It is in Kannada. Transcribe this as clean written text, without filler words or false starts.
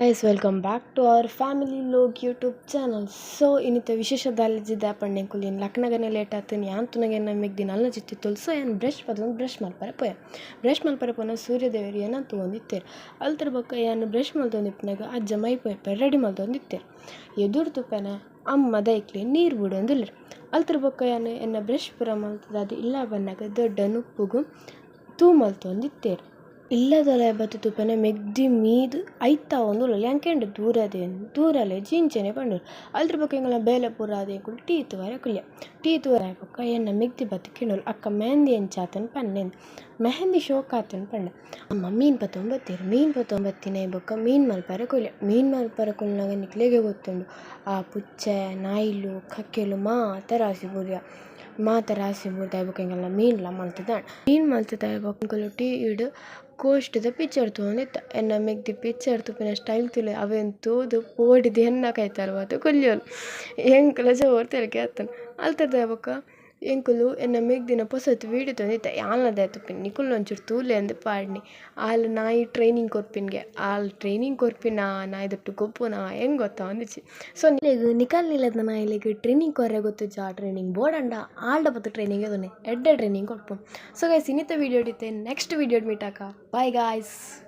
Guys, welcome back to our family log YouTube channel. So inita ವಿಶೇಷ ದಾಲಿಜಿದ ಪಣ್ಣೆಂಕುಲಿನ ಲಕ್ನಗನೆ ಲೇಟ್ ಆತನಿ ಆಂತುನಗೆ ನಮಗೆ ದಿನ ಅಲ್ಲ ಜಿತ್ತಿತ್ತುಲ್ ಸೊ ಏನು ಬ್ರಷ್ ಮಲ್ಪರೆ ಪೋಯ ಬ್ರಷ್ ಮಲ್ಪರೆ ಪೋನ ಸೂರ್ಯದೇವರಿ ಏನ ತೊಗೊಂಡಿತ್ತೇರು ಅಲ್ತರ ಬಕ್ಕ ಏನು ಬ್ರಷ್ ಮಲ್ತೊಂದಿಪ್ಪನಾಗ ಅಜ್ಜ ಮೈ ಪೋಯಪ್ಪ ರೆಡಿ ಮಲ್ತೊಂದಿತ್ತೇರು ಎದುರು ತುಪ್ಪನ ಅಮ್ಮ ದೈಕ್ಲಿ ನೀರು ಬಿಡೊಂದಿಲ್ಲ ಅಲ್ತರ ಬಕ್ಕ ಏನು ಎನ್ನ ಬ್ರಷ್ ಪುರ ಮಲ್ತದ ಅದು ಇಲ್ಲ ಬನ್ನಾಗ ದೊಡ್ಡ ನುಪ್ಪುಗು ತೂ ಮಲ್ತೊಂದಿತ್ತೇರು ಇಲ್ಲದಲ್ಲ ಬತ್ತು ತುಪ್ಪನೆ ಮೆಗ್ದಿ ಮೀದು ಐತಾ ಒಂದು ಲ್ಯಾಂಕೆಂಡು ದೂರಲೆ ಜಿಂಚನೆ ಪಂಡು ಅಲ್ದ್ರ ಪಕ್ಕ ಎಂಗಳ ಬೇಲೆ ಪೂರ ಅದೇ ಕುಲ್ ಟೀತು ವರೆ ಕುಲ್ಯ ಟೀತು ವರೆ ಪಕ್ಕ ಎನ್ನ ಮೆಗ್ದಿ ಬತ್ತು ಕಿಂಡೋಲು ಅಕ್ಕ ಮೆಹಂದಿ ಎಂಚಾತನ್ ಪನ್ನೆಂದು ಮೆಹಂದಿ ಶೋಕ್ ಆತನ್ ಪಂಡ ಅಮ್ಮ ಮೀನು ಪತ್ತೊಂಬತ್ತೀರು ಮೀನು ಪತ್ತೊಂಬತ್ತಿನ ಬೊಕ್ಕ ಮೀನು ಮಲ್ಪರೆ ಕುಲ್ಯ ಮೀನು ಮಲ್ಪರೆ ಕುಲ್ನಾಗ ನಿಕ್ಲೆಗೆ ಗೊತ್ತುಂಡು ಆ ಪುಚ್ಚೆ ನಾಯಿಲು ಕಕ್ಕೆಲು ರಾಸಿ ಬುರ್ದ ಬೊಕ್ಕ ಎಂಗಲ್ಲ ಮೀನ್ಲ ಮಲ್ತದಾಣ ಮೀನು ಮಲ್ತದ ಬೊಕ್ಕಲು ಟೀ ಇಡು ಕೋಷ್ಟದ ಪಿಚ್ಚರ್ ತೊಗೊಂಡಿತ್ತ ಎನ್ನ ಮೆಗ್ದಿ ಪಿಚ್ಚರ್ ತುಪ್ಪಿನ ಸ್ಟೈಲ್ ತುಲೆ ಅವೇನು ತೋದು ಪೋಡಿದು ಹೆಣ್ಣ ಕಾಯ್ತಾರವತ್ತು ಕೊಲ್ಲಿಯೋಲು ಎಂಕಲ ಜೋರು ತೆಲಕೆ ಆತನ ಅಲ್ತದ ಬೊಕ್ಕ ಎಂಕುಲು ಎನ್ನ ಮೆಗ್ದಿನ ಪೊಸತ್ತು ವೀಡಿಯೋ ತೊಂದಿತ್ತ ಯಾಲ್ನದ ತುಪ್ಪಿನ ನಿಕುಲ್ ಒಂಚೂರು ತೂಲೆ ಅಂದು ಪಾಡ್ನಿ ಆಲ್ ನಾಯಿ ಟ್ರೈನಿಂಗ್ ಕೊರ್ಪಿನ್ಗೆ ಆಲ್ ಟ್ರೈನಿಂಗ್ ಕೊರ್ಪಿನ ನಾಯ್ದಟ್ಟು ಗೊಪ್ಪುನ ಹೆಂಗೆ ಗೊತ್ತಾ ಒಂದಿಚ್ಚಿ ಸೊ ನಿಕಲ್ ನಿಲ್ಲದ ನಾಯಿಲಿಗೆ ಟ್ರೈನಿಂಗ್ ಕೊರ್ರೆ ಗೊತ್ತು ಜಾ ಟ್ರೈನಿಂಗ್ ಬೋರ್ಡ್ ಆಲ್ಡ ಬತ್ತು ಟ್ರೈನಿಂಗ್ ಅದನ್ನೇ ಎಡ್ಡೆ ಟ್ರೈನಿಂಗ್ ಕೊಡ್ಪು ಸೊ ಗೈಸ್ ಇನ್ನಿತ ವೀಡಿಯೋ ಹಿಡಿತೆ ನೆಕ್ಸ್ಟ್ ವೀಡಿಯೋ ಮೀಟಾಕ ಬಾಯ್ ಗಾಯ್ಸ್.